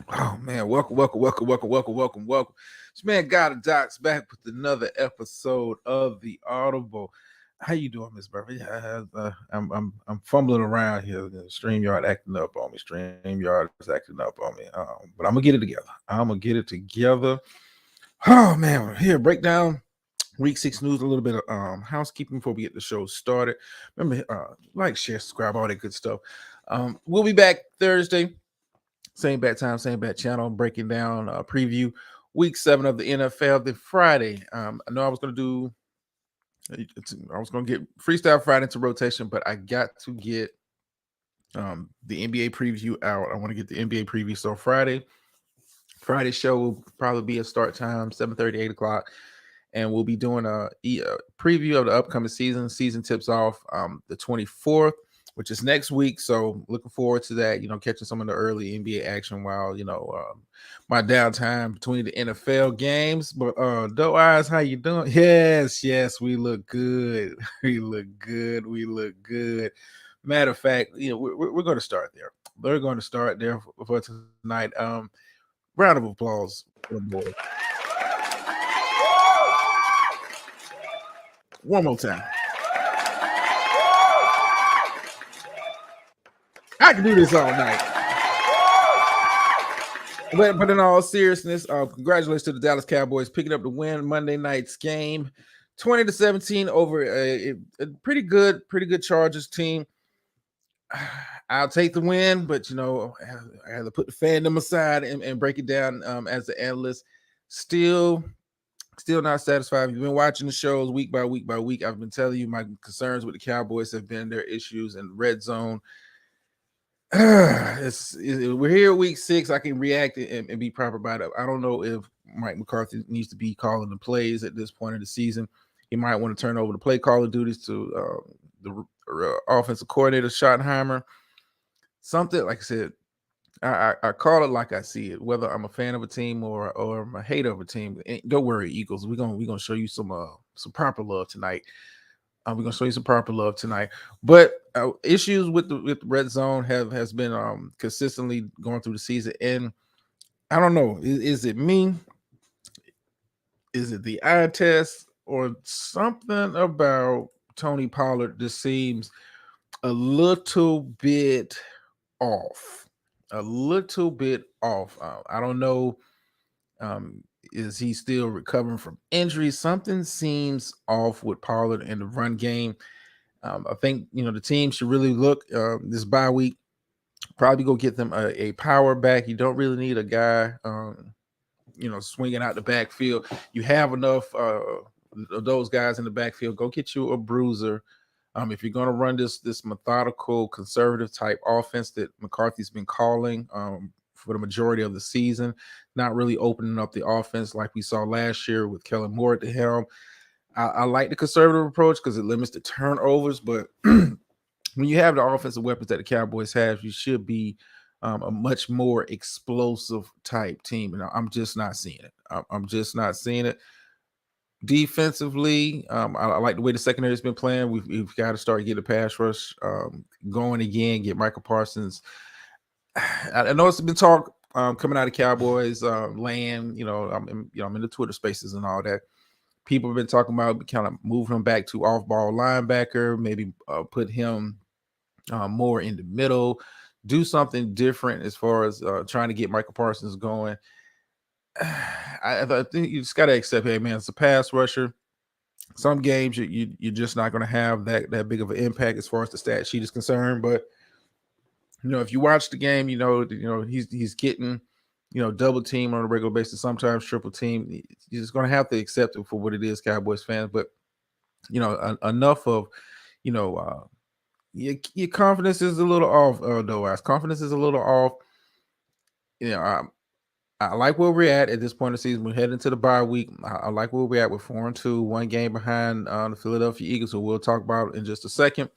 Oh man, welcome. This man got Docs back with another episode of the Audible. How you doing, Miss Murphy? I'm fumbling around here. StreamYard acting up on me. StreamYard is acting up on me. But I'm gonna get it together. I'm gonna get it together. Oh man, here breakdown. Week 6 news, a little bit of housekeeping before we get the show started. Remember, like, share, subscribe, all that good stuff. We'll be back Thursday. Same bat time, same bat channel, breaking down preview week 7 of the NFL. Then Friday, I know I was going to get Freestyle Friday into rotation, but I got to get the NBA preview out. I want to get the NBA preview. So Friday show will probably be a start time 7:30, 8 o'clock. And we'll be doing a preview of the upcoming season. Season tips off the 24th, which is next week. So looking forward to that, catching some of the early NBA action while, my downtime between the NFL games. But Doe Eyes, how you doing? Yes, we look good. We look good. Matter of fact, we're going to start there. We're going to start there for tonight. Round of applause for the boy. One more time. I can do this all night. But in all seriousness, congratulations to the Dallas Cowboys picking up the win Monday night's game, 20-17 over a pretty good Chargers team. I'll take the win, but I have to put the fandom aside and break it down as the analyst. Still not satisfied. You've been watching the shows week by week. I've been telling you my concerns with the Cowboys have been their issues in red zone. We're here week 6. I can react and be proper about it. I don't know if Mike McCarthy needs to be calling the plays at this point of the season. He might want to turn over the play caller duties to the offensive coordinator Schottenheimer. Something like I said, I call it like I see it. Whether I'm a fan of a team or I'm a hater of a team, don't worry, Eagles. We're gonna show you some proper love tonight. We're gonna show you some proper love tonight. But issues with the red zone has been consistently going through the season, and I don't know. Is it me? Is it the eye test or something about Tony Pollard just seems a little bit off? A little bit off. I don't know. Is he still recovering from injury? Something seems off with Pollard in the run game. I think the team should really look this bye week. Probably go get them a power back. You don't really need a guy, swinging out the backfield. You have enough of those guys in the backfield. Go get you a bruiser. If you're going to run this methodical, conservative type offense that McCarthy's been calling for the majority of the season, not really opening up the offense like we saw last year with Kellen Moore at the helm. I like the conservative approach because it limits the turnovers, but when you have the offensive weapons that the Cowboys have, you should be a much more explosive type team, and I'm just not seeing it. I'm just not seeing it. Defensively, I like the way the secondary has been playing. We've got to start getting the pass rush going again. Get Michael Parsons. I know it's been talk coming out of Cowboys land. I'm in the Twitter spaces and all that. People have been talking about kind of moving him back to off-ball linebacker, maybe put him more in the middle, do something different as far as trying to get Michael Parsons going. I think you just got to accept, hey, man, it's a pass rusher. Some games you're just not going to have that big of an impact as far as the stat sheet is concerned. But if you watch the game, he's getting double team on a regular basis, sometimes triple team. You're just going to have to accept it for what it is, Cowboys fans. But enough of your confidence is a little off, though. Confidence is a little off. I like where we're at this point of the season. We're heading to the bye week. I like where we're at with 4-2, one game behind the Philadelphia Eagles, who we'll talk about in just a second.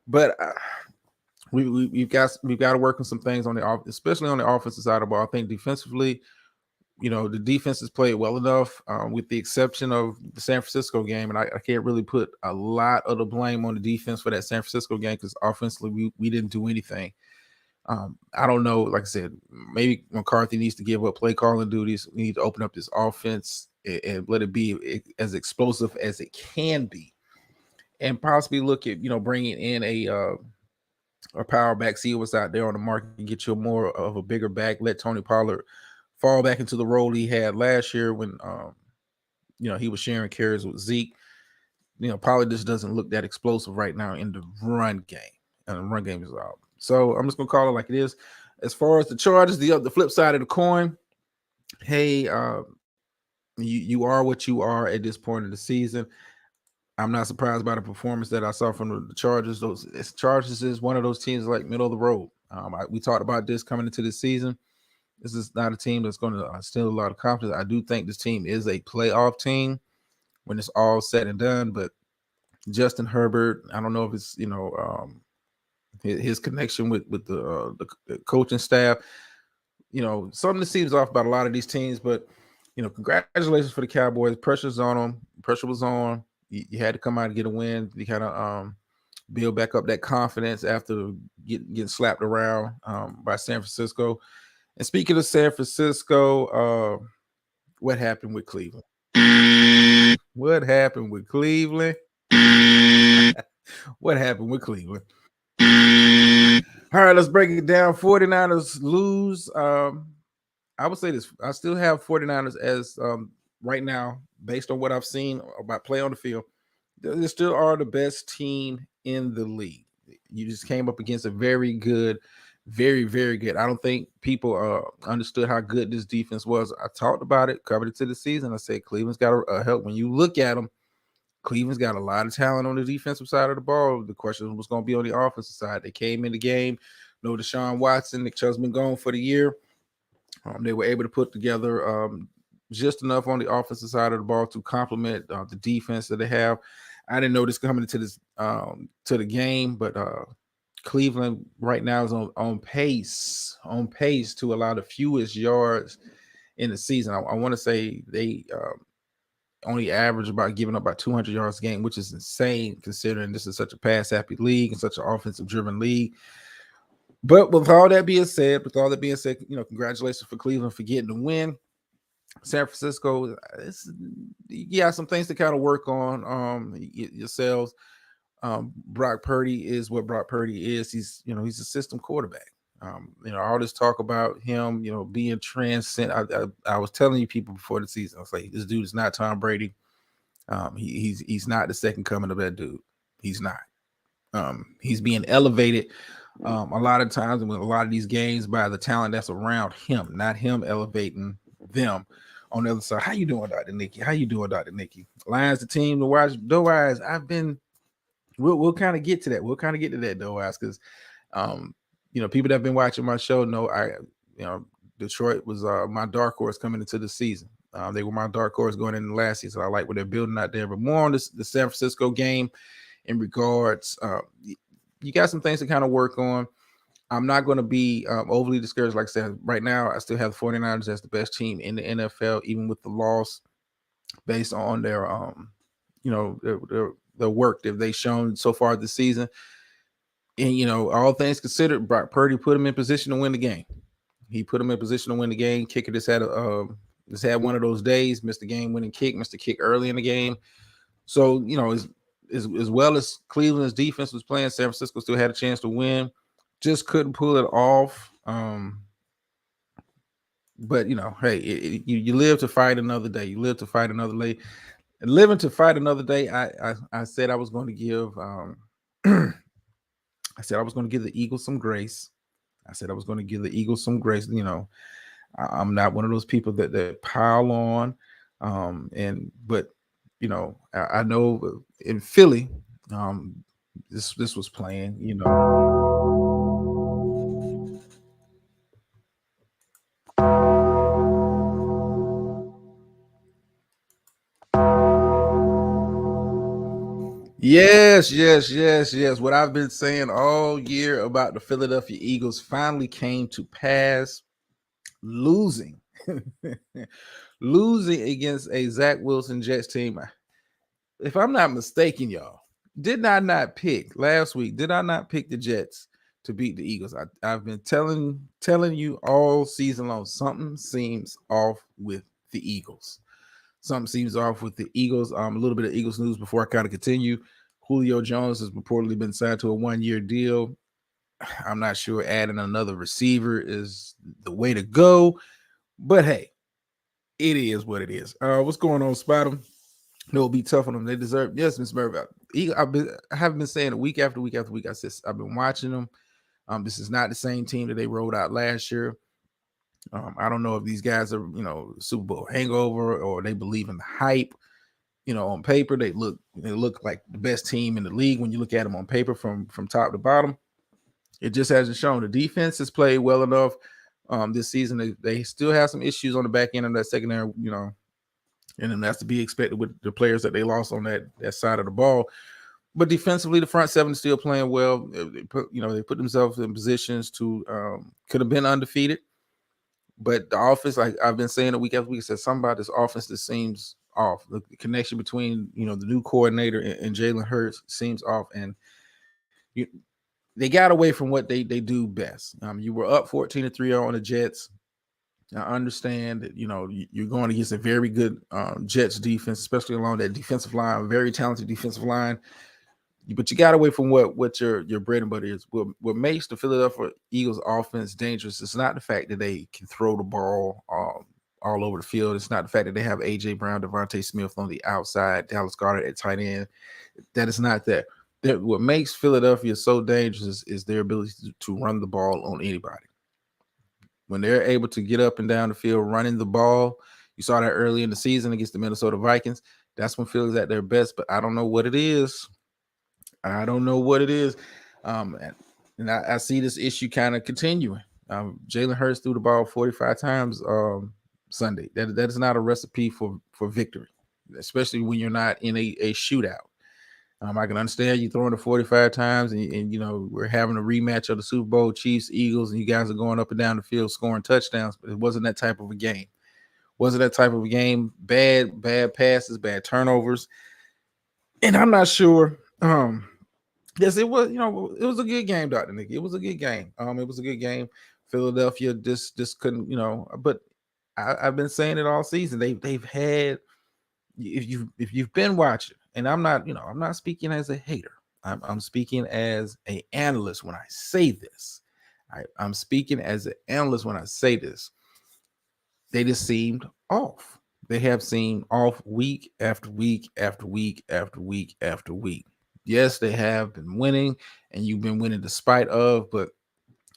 But we've got to work on some things on the especially on the offensive side of the ball. I think defensively, the defense has played well enough, with the exception of the San Francisco game, and I can't really put a lot of the blame on the defense for that San Francisco game because offensively we didn't do anything. I don't know. Like I said, maybe McCarthy needs to give up play calling duties. We need to open up this offense and let it be as explosive as it can be, and possibly look at bringing in a power back, see what's out there on the market, get you more of a bigger back. Let Tony Pollard fall back into the role he had last year when he was sharing carries with Zeke. Pollard just doesn't look that explosive right now in the run game, and the run game is out. So I'm just gonna call it like it is. As far as the Chargers, the flip side of the coin, hey, you are what you are at this point of the season. I'm not surprised by the performance that I saw from the Chargers. Chargers is one of those teams like middle of the road. We talked about this coming into the season. This is not a team that's going to steal a lot of confidence. I do think this team is a playoff team when it's all said and done. But Justin Herbert, I don't know if it's his connection with the coaching staff. Something that seems off about a lot of these teams. But congratulations for the Cowboys. Pressure's on them. Pressure was on. You had to come out and get a win. You kind of build back up that confidence after getting slapped around by San Francisco. And speaking of San Francisco, what happened with Cleveland? What happened with Cleveland? What happened with Cleveland? All right, let's break it down. 49ers lose. I would say this. I still have 49ers as right now, based on what I've seen about play on the field. They still are the best team in the league. You just came up against a very good, very, very good. I don't think people understood how good this defense was. I talked about it, covered it to the season. I said Cleveland's got to help. When you look at them, Cleveland's got a lot of talent on the defensive side of the ball. The question was going to be on the offensive side. They came in the game. No Deshaun Watson. Nick Chubb's been gone for the year. They were able to put together just enough on the offensive side of the ball to complement the defense that they have. I didn't know this coming into this to the game, but Cleveland right now is on pace to allow the fewest yards in the season. I want to say they only average about giving up about 200 yards a game, which is insane considering this is such a pass-happy league and such an offensive-driven league. But with all that being said, congratulations for Cleveland for getting the win. San Francisco, you got some things to kind of work on yourselves. Brock Purdy is what Brock Purdy is. He's a system quarterback. All this talk about him, being transcendent. I was telling you people before the season, I was like, this dude is not Tom Brady. He's not the second coming of that dude. He's not. He's being elevated a lot of times with a lot of these games by the talent that's around him, not him elevating them on the other side. How you doing, Dr. Nikki? How you doing, Dr. Nikki? Lions, the team, the wise, Doe-Eyes. We'll kind of get to that. We'll kind of get to that, Doe-Eyes, because people that have been watching my show know Detroit was my dark horse coming into the season. They were my dark horse going into last season. I like what they're building out there. But more on the San Francisco game in regards, you got some things to kind of work on. I'm not going to be overly discouraged. Like I said, right now, I still have the 49ers as the best team in the NFL, even with the loss, based on their, their work that they've shown so far this season. And, all things considered, Brock Purdy put him in position to win the game. He put him in position to win the game. Kicker just had one of those days, missed the game-winning kick, missed the kick early in the game. So, as well as Cleveland's defense was playing, San Francisco still had a chance to win. Just couldn't pull it off. But hey, you live to fight another day. You live to fight another day. And living to fight another day, I said I was going to give I said I was going to give the Eagles some grace. I'm not one of those people that pile on. But I know in Philly, this was playing, Yes. What I've been saying all year about the Philadelphia Eagles finally came to pass. Losing against a Zach Wilson Jets team. If I'm not mistaken, y'all, did I not pick last week? Did I not pick the Jets to beat the Eagles. I've been telling you all season long, something seems off with the Eagles. Something seems off with the Eagles. A little bit of Eagles news before I kind of continue. Julio Jones has reportedly been signed to a 1-year deal. I'm not sure adding another receiver is the way to go, but hey, it is what it is. What's going on, Spider? No, it'll be tough on them. They deserve. Yes, Miss Murphy. I haven't been saying it week after week after week. I said I've been watching them. This is not the same team that they rolled out last year. I don't know if these guys are, Super Bowl hangover or they believe in the hype. On paper they look like the best team in the league when you look at them on paper from top to bottom. It just hasn't shown. The defense has played well enough this season. They still have some issues on the back end of that secondary, and then that's to be expected with the players that they lost on that side of the ball. But defensively, the front seven is still playing well. They put themselves in positions to could have been undefeated. But the offense, like I've been saying it week after week, said something about this offense that seems off. The connection between the new coordinator and Jalen Hurts seems off, and they got away from what they do best. You were up 14-3 on the Jets. I understand that you're going against a very good Jets defense, especially along that defensive line, a very talented defensive line. But you got away from what your bread and butter is. What makes the Philadelphia Eagles offense dangerous is not the fact that they can throw the ball all over the field. It's not the fact that they have A.J. Brown, Devontae Smith on the outside, Dallas Goedert at tight end. That is not that. What makes Philadelphia so dangerous is their ability to run the ball on anybody. When they're able to get up and down the field running the ball, you saw that early in the season against the Minnesota Vikings. That's when Philly's at their best, but I don't know what it is. And I see this issue kind of continuing. Jalen Hurts threw the ball 45 times Sunday. That is not a recipe for victory, especially when you're not in a shootout. I can understand you throwing it 45 times and we're having a rematch of the Super Bowl, Chiefs, Eagles, and you guys are going up and down the field scoring touchdowns, but it wasn't that type of a game. Bad passes, bad turnovers. And I'm not sure. Yes, it was, it was a good game, Dr. Nick. It was a good game. It was a good game. Philadelphia just couldn't, but I've been saying it all season. They've had, if you've been watching, and I'm not speaking as a hater. I'm speaking as an analyst when I say this. I'm speaking as an analyst when I say this. They just seemed off. They have seemed off week after week after week after week after week. Yes, they have been winning, and you've been winning despite of, but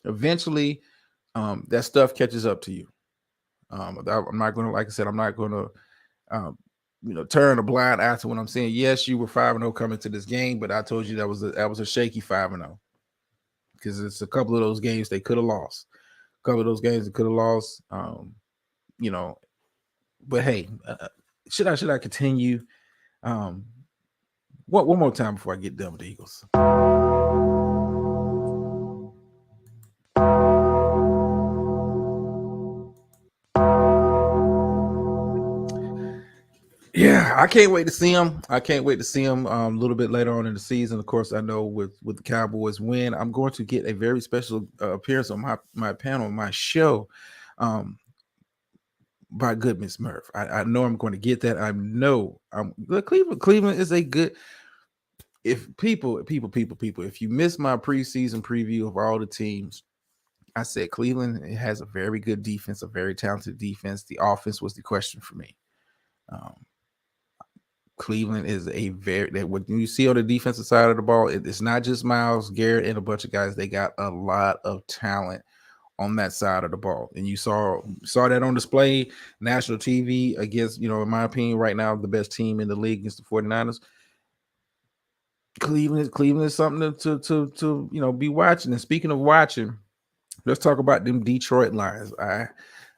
eventually that stuff catches up to you. I'm not going to, like I said, I'm not going to turn a blind eye to what I'm saying. Yes, you were 5-0 coming to this game, but I told you that was a shaky 5-0 because it's a couple of those games they could have lost. But hey, should I continue? One more time before I get done with the Eagles. Yeah, I can't wait to see him. A little bit later on in the season. Of course, I know with the Cowboys win, I'm going to get a very special appearance on my panel, my show, by good Miss Murph. I know I'm going to get that. I know Cleveland is a good. If people, if you missed my preseason preview of all the teams, I said Cleveland has a very good defense, a very talented defense. The offense was the question for me. Cleveland is when you see on the defensive side of the ball, it's not just Myles Garrett and a bunch of guys. They got a lot of talent on that side of the ball, and you saw that on display national TV against, in my opinion, right now the best team in the league against the 49ers. Cleveland is something to be watching. And speaking of watching, let's talk about them Detroit Lions. I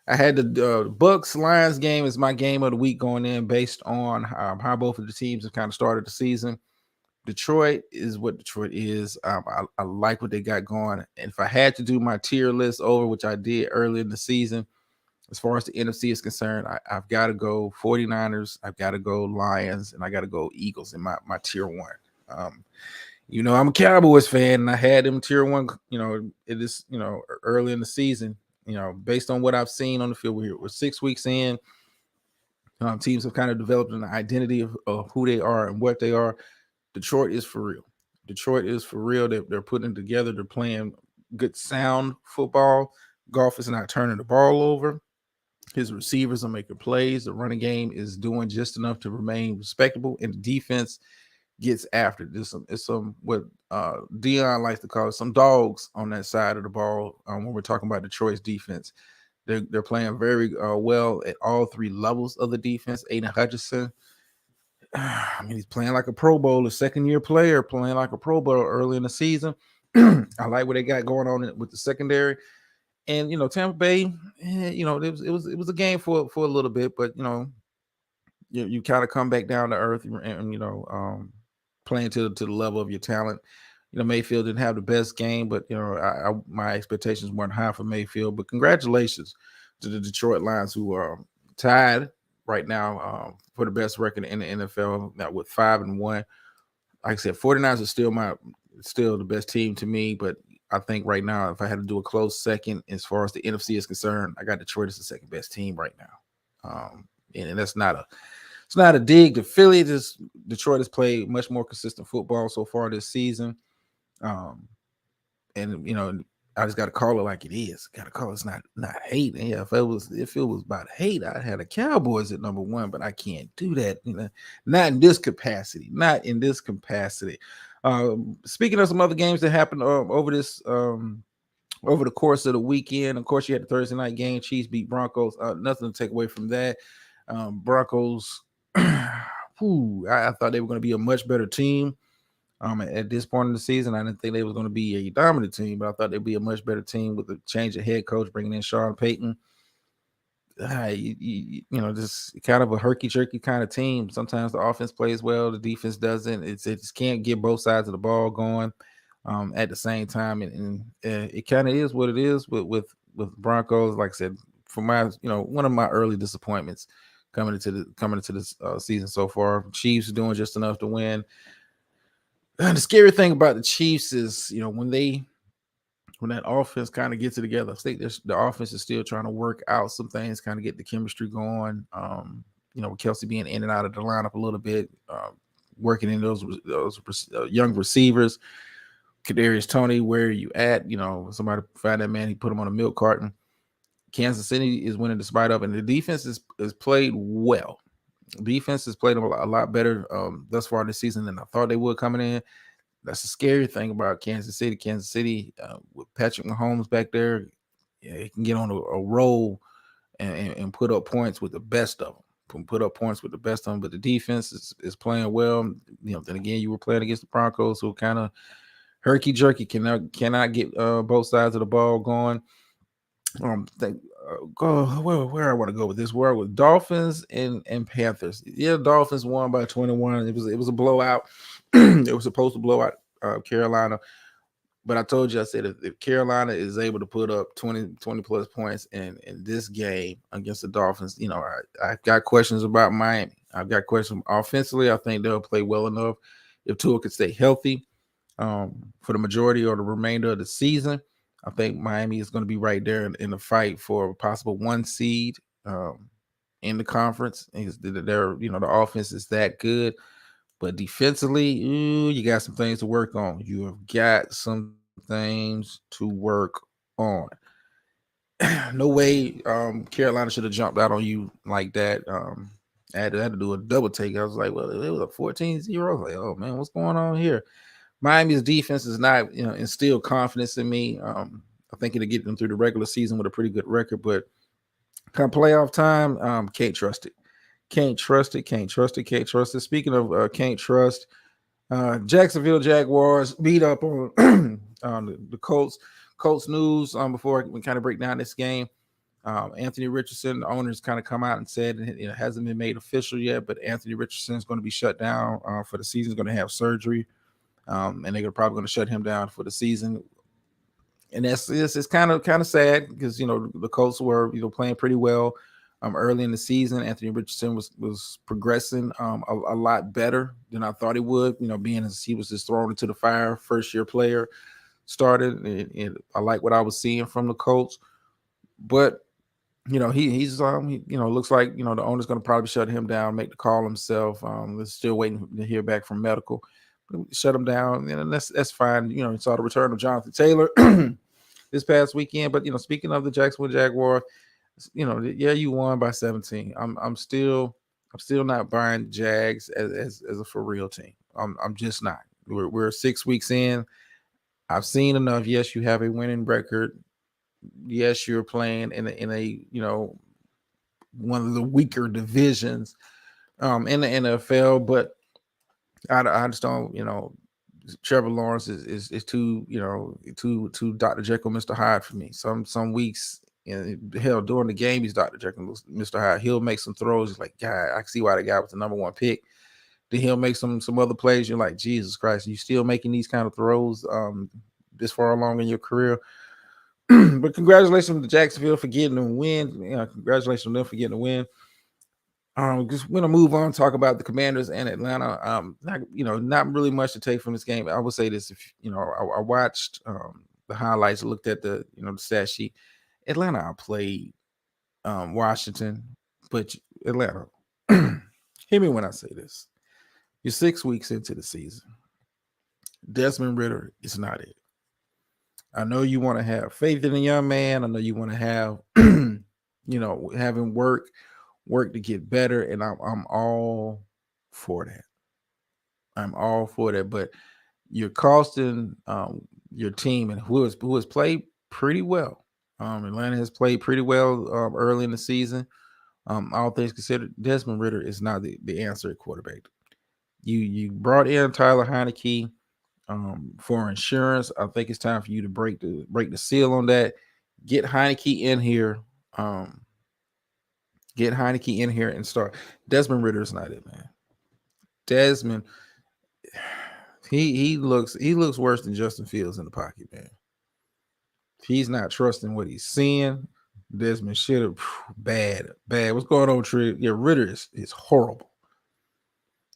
had the Bucks Lions game as my game of the week going in based on how both of the teams have kind of started the season. Detroit is what Detroit is. I like what they got going. And if I had to do my tier list over, which I did early in the season, as far as the NFC is concerned, I've got to go 49ers, I've got to go Lions, and I got to go Eagles in my tier one. I'm a Cowboys fan, and I had them tier one. It is early in the season. Based on what I've seen on the field, we're 6 weeks in. Teams have kind of developed an identity of who they are and what they are. Detroit is for real. Detroit is for real. They're putting it together. They're playing good, sound football. Goff is not turning the ball over. His receivers are making plays. The running game is doing just enough to remain respectable, and the defense gets after it. It's some what Dion likes to call it, some dogs on that side of the ball. When we're talking about Detroit's defense, they're playing very well at all three levels of the defense. Aiden Hutchinson, I mean, he's playing like a Pro Bowl, a second-year player playing like a Pro Bowl early in the season. I like what they got going on with the secondary. And Tampa Bay, it was a game for a little bit, but you kind of come back down to earth and playing to the level of your talent. Mayfield didn't have the best game, but my expectations weren't high for Mayfield. But congratulations to the Detroit Lions, who are tied right now for the best record in the NFL, now with 5-1. Like I said, 49ers are still the best team to me, but I think right now, if I had to do a close second as far as the NFC is concerned, I got Detroit as the second best team right now. And that's it's not a dig to Philly. Detroit has played much more consistent football so far this season. And I just got to call it like it is. Got to call it's not hate. And yeah, if it was about hate, I'd had the Cowboys at number one, but I can't do that. Not in this capacity. Not in this capacity. Speaking of some other games that happened over the course of the weekend, of course, you had the Thursday night game. Chiefs beat Broncos. Nothing to take away from that. Broncos, I thought they were going to be a much better team. At this point in the season, I didn't think they was going to be a dominant team, but I thought they'd be a much better team with a change of head coach, bringing in Sean Payton. Just kind of a herky-jerky kind of team. Sometimes the offense plays well, the defense doesn't. It just can't get both sides of the ball going at the same time, and it kind of is what it is with Broncos. Like I said, for my one of my early disappointments coming into this season so far. Chiefs are doing just enough to win. And the scary thing about the Chiefs is, when that offense kind of gets it together, I think the offense is still trying to work out some things, kind of get the chemistry going. With Kelsey being in and out of the lineup a little bit, working in those young receivers. Kadarius Toney, where are you at? Somebody find that man, he put him on a milk carton. Kansas City is winning despite of, and the defense is played well. Defense has played a lot better thus far this season than I thought they would coming in. That's the scary thing about Kansas City. Kansas City with Patrick Mahomes back there, he can get on a roll and put up points with the best of them. But the defense is playing well. Then again, you were playing against the Broncos, who kind of herky jerky, cannot get both sides of the ball going. Where I want to go with this. Where with Dolphins and Panthers. Yeah, Dolphins won by 21. It was a blowout. It was supposed to blow out Carolina, but I told you, I said if Carolina is able to put up 20 plus points in this game against the Dolphins, I got questions about Miami. I've got questions offensively. I think they'll play well enough if Tua could stay healthy for the majority or the remainder of the season. I think Miami is going to be right there in the fight for a possible 1 seed in the conference. The offense is that good, but defensively, you got some things to work on. You have got some things to work on. No way Carolina should have jumped out on you like that. I had to do a double take. I was like, well, it was a 14-0. I was like, oh, man, what's going on here? Miami's defense is not, instill confidence in me. I think it'll get them through the regular season with a pretty good record, but come playoff time, can't trust it. Can't trust it. Speaking of can't trust, Jacksonville Jaguars beat up on the Colts. Colts news before we kind of break down this game. Anthony Richardson, the owners kind of come out and said it hasn't been made official yet, but Anthony Richardson is going to be shut down for the season. He's going to have surgery. And they're probably going to shut him down for the season. And it's kind of sad because the Colts were playing pretty well early in the season. Anthony Richardson was progressing a lot better than I thought he would. Being as he was just thrown into the fire, first year player started, and I like what I was seeing from the Colts. But looks like the owner's going to probably shut him down, make the call himself. We're still waiting to hear back from medical. Shut him down, and that's fine. Saw the return of Jonathan Taylor this past weekend. But speaking of the Jacksonville Jaguars, yeah, you won by 17. I'm still not buying Jags as a for real team. I'm just not. We're 6 weeks in. I've seen enough. Yes, you have a winning record. Yes, you're playing in a one of the weaker divisions in the NFL, but I just don't. Trevor Lawrence is too too Dr. Jekyll, Mr. Hyde for me. Some weeks, hell, during the game, he's Dr. Jekyll, Mr. Hyde. He'll make some throws. He's like, God, I can see why the guy was the number one pick. Then he'll make some other plays. You're like, Jesus Christ, you still making these kind of throws this far along in your career? But congratulations to Jacksonville for getting a win. Congratulations to them for getting a win. Just want to move on, talk about the Commanders and Atlanta. Not really much to take from this game. I would say this: if I watched the highlights, looked at the the stat sheet. Atlanta outplayed Washington, but Atlanta. Hear me when I say this: you're 6 weeks into the season. Desmond Ridder is not it. I know you want to have faith in a young man. I know you want to have, having work to get better, and I'm all for that. I'm all for that. But you're costing your team, and who has played pretty well. Atlanta has played pretty well early in the season. All things considered, Desmond Ridder is not the answer at quarterback. You brought in Tyler Heinicke for insurance. I think it's time for you to break the seal on that. Get Heinicke in here. Get Heinicke in here and start. Desmond Ridder is not it, man. Desmond, he looks worse than Justin Fields in the pocket, man. He's not trusting what he's seeing. Desmond should have bad. What's going on, Trick? Yeah, Ridder is horrible.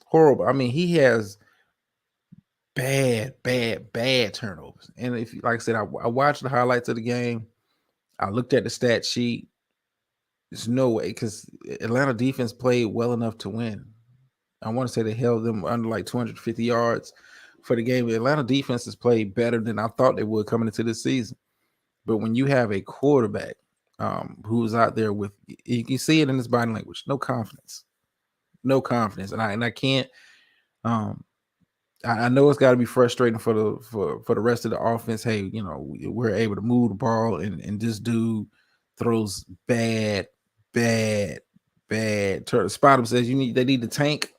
Horrible. I mean, he has bad turnovers. And if, like I said, I watched the highlights of the game. I looked at the stat sheet. There's no way, because Atlanta defense played well enough to win. I want to say they held them under like 250 yards for the game. The Atlanta defense has played better than I thought they would coming into this season. But when you have a quarterback who's out there with, you can see it in his body language, no confidence, and I can't. I know it's got to be frustrating for the rest of the offense. Hey, we're able to move the ball, and this dude throws bad. Spottum says they need to tank.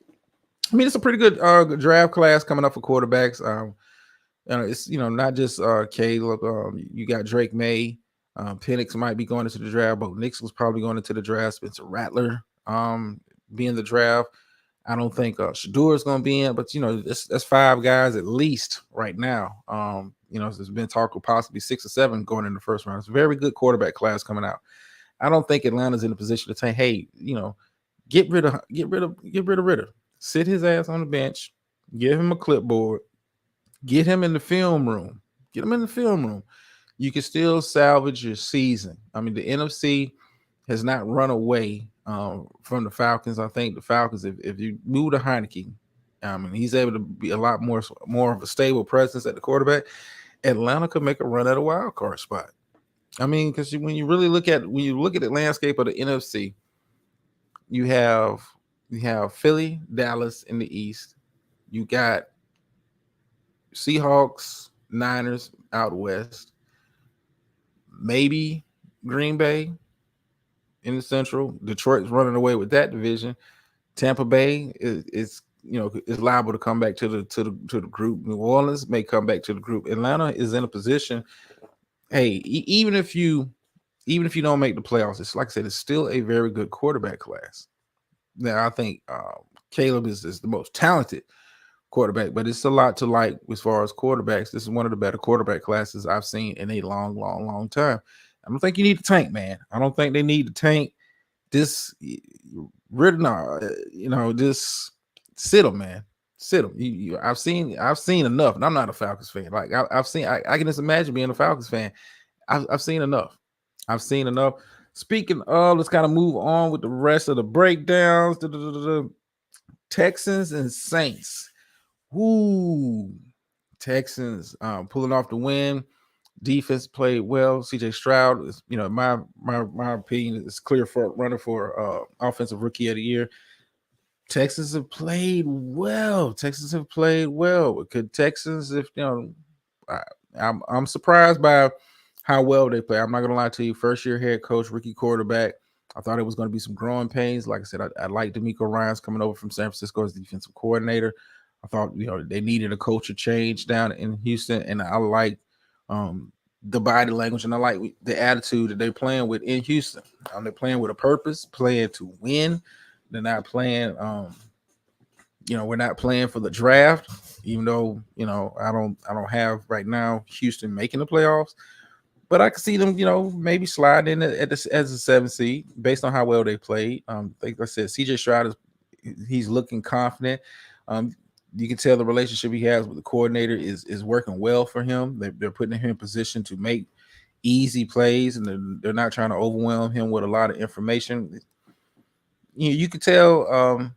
I mean, it's a pretty good draft class coming up for quarterbacks. It's not just Caleb. You got Drake May. Penix might be going into the draft. Bo Nix was probably going into the draft. Spencer Rattler being the draft. I don't think Shador is going to be in, but that's 5 guys at least right now. There's been talk of possibly 6 or 7 going in the first round. It's a very good quarterback class coming out. I don't think Atlanta's in a position to say, hey, get rid of Ridder. Sit his ass on the bench, give him a clipboard, get him in the film room. You can still salvage your season. I mean, the NFC has not run away from the Falcons. I think the Falcons, if you move to Heinicke, he's able to be a lot more of a stable presence at the quarterback. Atlanta could make a run at a wild card spot. I mean, because when you look at the landscape of the NFC, you have Philly, Dallas in the East. You got Seahawks, Niners out west. Maybe Green Bay in the Central. Detroit's running away with that division. Tampa Bay is liable to come back to the group. New Orleans may come back to the group. Atlanta is in a position. Hey, even if you don't make the playoffs, it's like I said, it's still a very good quarterback class. Now I think Caleb is the most talented quarterback, but it's a lot to like as far as quarterbacks. This is one of the better quarterback classes I've seen in a long time. I don't think you need to tank, man. I don't think they need to tank. this just sit him, man. Sit him. I've seen enough, and I'm not a Falcons fan. Like I've seen, I can just imagine being a Falcons fan. I've seen enough. I've seen enough. Speaking of, let's kind of move on with the rest of the breakdowns. Texans and Saints. Whoo, Texans pulling off the win. Defense played well. CJ Stroud is, my opinion is clear front runner for offensive rookie of the year. Texans have played well. Could Texans, if I'm surprised by how well they play. I'm not gonna lie to you. First year head coach, rookie quarterback. I thought it was going to be some growing pains. Like I said, I like DeMeco Ryans coming over from San Francisco as defensive coordinator. I thought they needed a culture change down in Houston, and I like the body language, and I like the attitude that they're playing with in Houston. They're playing with a purpose, playing to win. They're not playing, we're not playing for the draft, even though, I don't have right now Houston making the playoffs, but I can see them, maybe slide in as a 7 seed based on how well they played. Like I said, CJ Stroud he's looking confident. You can tell the relationship he has with the coordinator is working well for him. They're putting him in position to make easy plays, and they're not trying to overwhelm him with a lot of information. You can tell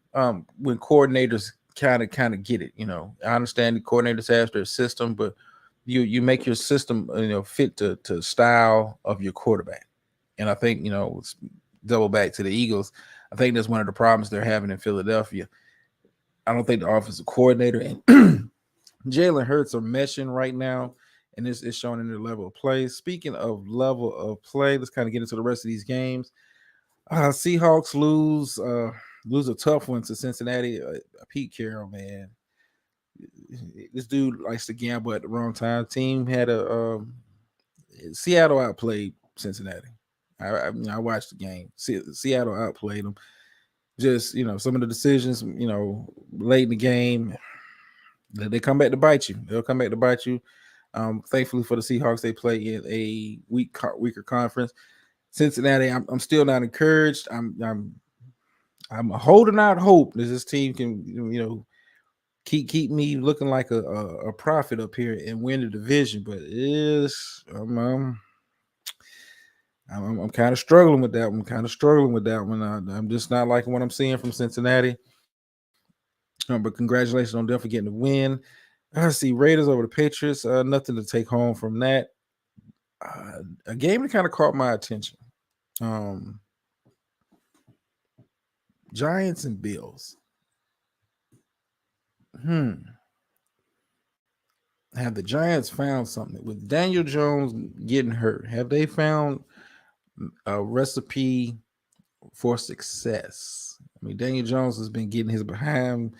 when coordinators kind of get it. I understand the coordinators have their system, but you make your system fit to style of your quarterback. And I think double back to the Eagles. I think that's one of the problems they're having in Philadelphia. I don't think the offensive coordinator and Jalen Hurts are meshing right now, and this is showing in their level of play. Speaking of level of play, let's kind of get into the rest of these games. Seahawks lose a tough one to Cincinnati. Pete Carroll, man, this dude likes to gamble at the wrong time. Team had Seattle outplayed Cincinnati. I watched the game. Seattle outplayed them. Just some of the decisions late in the game, they come back to bite you. They'll come back to bite you. Thankfully for the Seahawks, they play in a weaker conference. Cincinnati, I'm still not encouraged. I'm holding out hope that this team can keep me looking like a prophet up here and win the division. But I'm kind of struggling with that one. I'm just not liking what I'm seeing from Cincinnati. But congratulations on them for getting the win. I see Raiders over the Patriots. Nothing to take home from that. A game that kind of caught my attention. Giants and Bills. Have the Giants found something with Daniel Jones getting hurt? Have they found a recipe for success? I mean, Daniel Jones has been getting his behind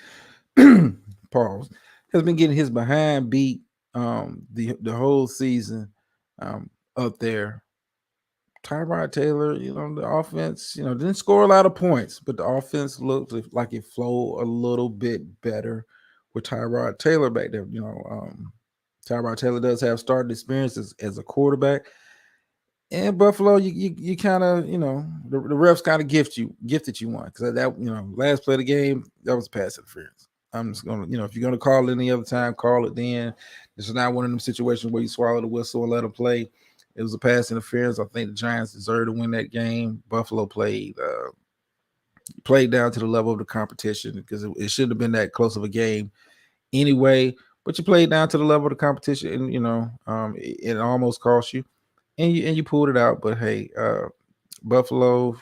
pause has been getting his behind beat the whole season up there. Tyrod Taylor, the offense, didn't score a lot of points, but the offense looked like it flowed a little bit better with Tyrod Taylor back there. Tyrod Taylor does have starting experience as a quarterback. And Buffalo, you kind of, the refs kind of gifted you one, because that last play of the game, that was pass interference. I'm just gonna, if you're gonna call it any other time, call it then. This is not one of them situations where you swallow the whistle and let them play. It was a pass interference. I think the Giants deserved to win that game. Buffalo played down to the level of the competition, because it shouldn't have been that close of a game anyway. But you played down to the level of the competition, and it almost cost you, and you pulled it out. But hey, Buffalo,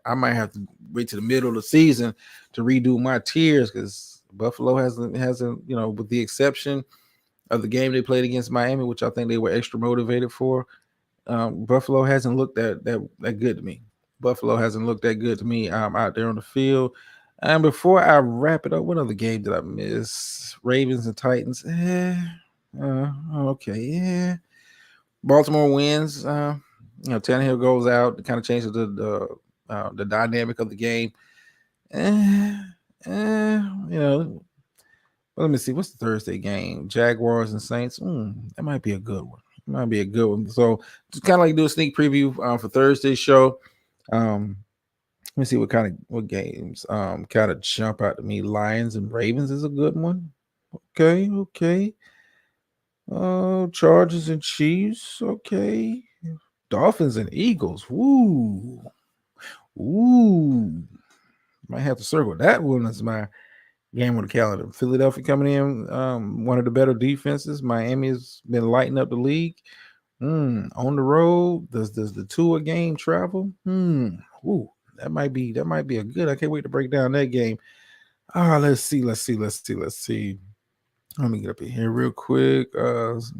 I might have to wait to the middle of the season to redo my tiers, because Buffalo hasn't with the exception of the game they played against Miami, which I think they were extra motivated for. Buffalo hasn't looked that good to me. Buffalo hasn't looked that good to me out there on the field. And before I wrap it up, what other game did I miss? Ravens and Titans. Okay, yeah. Baltimore wins. Tannehill goes out. It kind of changes the dynamic of the game. Let me see. What's the Thursday game? Jaguars and Saints. That might be a good one. So just kind of like do a sneak preview for Thursday's show. Let me see what games kind of jump out to me. Lions and Ravens is a good one. Okay. Chargers and Chiefs. Okay. Dolphins and Eagles. Ooh. Might have to circle that one as my game on the calendar. Philadelphia coming in, one of the better defenses. Miami has been lighting up the league. On the road, does the Tua game travel? Ooh, that might be a good. I can't wait to break down that game. Let's see. Let me get up in here real quick.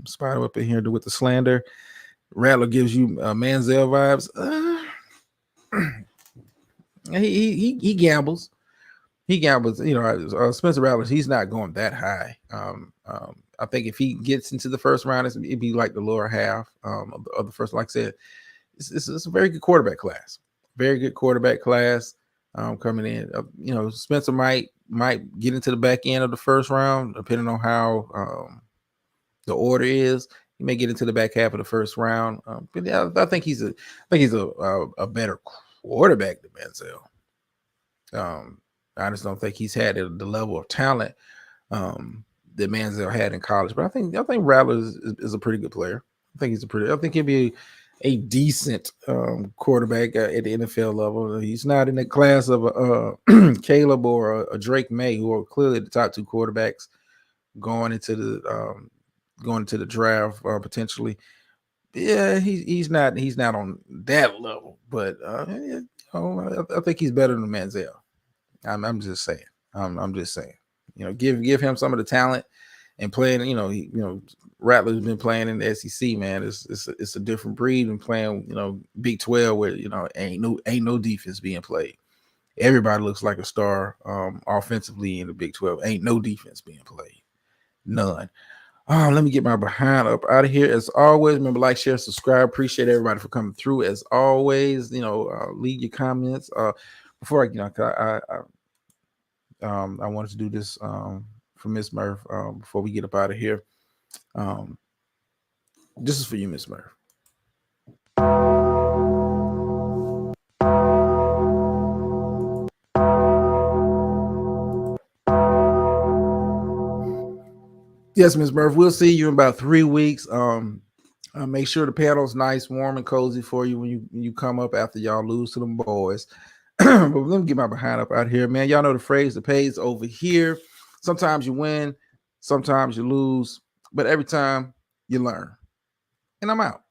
Spider up in here with the slander. Rattler gives you Manziel vibes. He gambles. He gambles. Spencer Rattler. He's not going that high. I think if he gets into the first round, it'd be like the lower half of the first. Like I said, it's a very good quarterback class. Very good quarterback class coming in. Spencer might get into the back end of the first round, depending on how the order is. He may get into the back half of the first round. But yeah, I think he's a better quarterback than Manziel. I just don't think he's had the level of talent that Manziel had in college. But I think Rattler is a pretty good player. I think he'll be a decent quarterback at the NFL level. He's not in the class of Caleb or a Drake May, who are clearly the top two quarterbacks going into the draft potentially. Yeah, he's not on that level, but I think he's better than Manziel. I'm just saying. I'm just saying. Give him some of the talent and playing. Rattler's been playing in the SEC, man. It's a different breed than playing, Big 12 where ain't no defense being played. Everybody looks like a star offensively in the Big 12. Ain't no defense being played. None. Let me get my behind up out of here. As always, remember, like, share, subscribe. Appreciate everybody for coming through. As always, leave your comments. Before I wanted to do this for Miss Murph before we get up out of here. This is for you, Miss Murph. Yes, Miss Murph. We'll see you in about 3 weeks. Make sure the panel's nice, warm, and cozy for you when you come up after y'all lose to them boys. But let me get my behind up out here, man. Y'all know the phrase, the pay's over here. Sometimes you win, sometimes you lose, but every time you learn. And I'm out.